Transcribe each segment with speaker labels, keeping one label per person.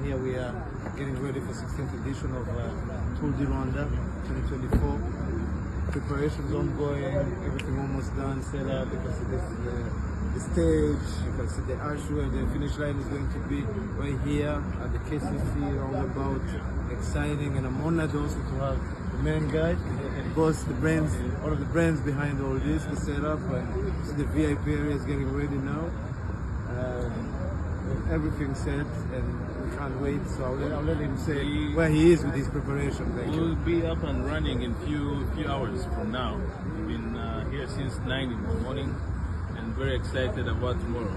Speaker 1: and here we are getting ready for 16th edition of Tour de Rwanda 2024. Preparations ongoing, everything almost done, set up. You can see this is the stage, you can see the archway, the finish line is going to be right here at the KCC, all about exciting, and I'm honored also to have the main guy, boss, the brains, all of the brains behind all this, the setup, and the VIP area is getting ready now. Everything set, and we can't wait, so I'll let him say where he is with his preparation.
Speaker 2: We'll be up and running in few hours from now. We've been here since 9 in the morning and very excited about tomorrow.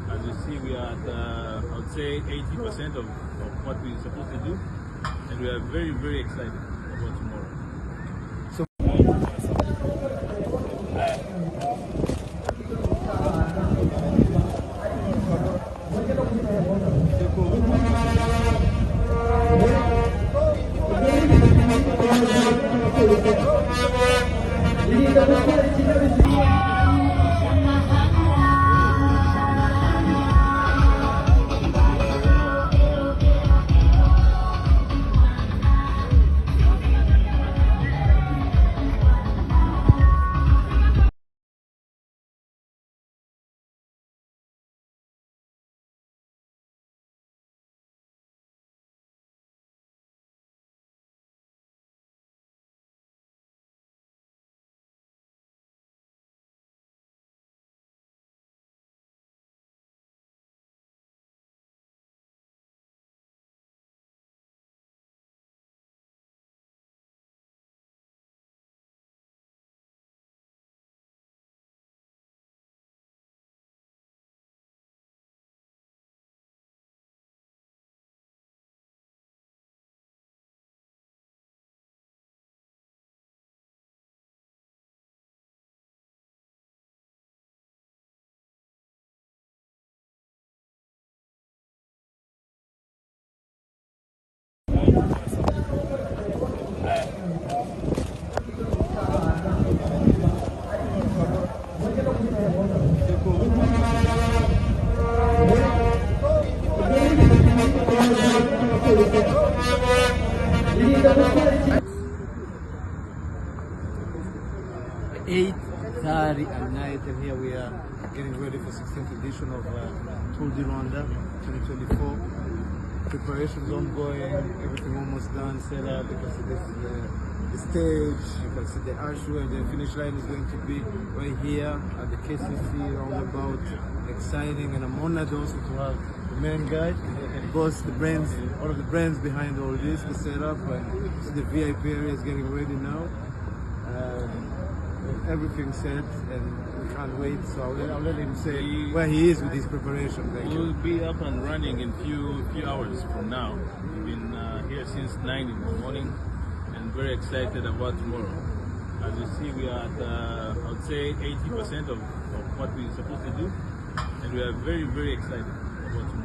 Speaker 2: As you see, we are at I would say 80% of what we're supposed to do, and we are very excited about tomorrow.
Speaker 1: So tayari at night, and here we are getting ready for 16th edition of Tour de Rwanda 2024. Preparations ongoing, everything almost done, set up. You can see this is the stage, you can see the archway, the finish line is going to be right here at the KCC, all about exciting, and I'm honored also to have the main guy, boss, the brains, all of the brains behind all this, the setup, and the VIP area is getting ready now. Everything set, and we can't wait, so I'll let him say where he is with his preparation.
Speaker 2: We'll be up and running in few hours from now. We've been here since 9 in the morning and very excited about tomorrow. As you see, we are at I would say 80% of what we're supposed to do, and we are very excited about tomorrow.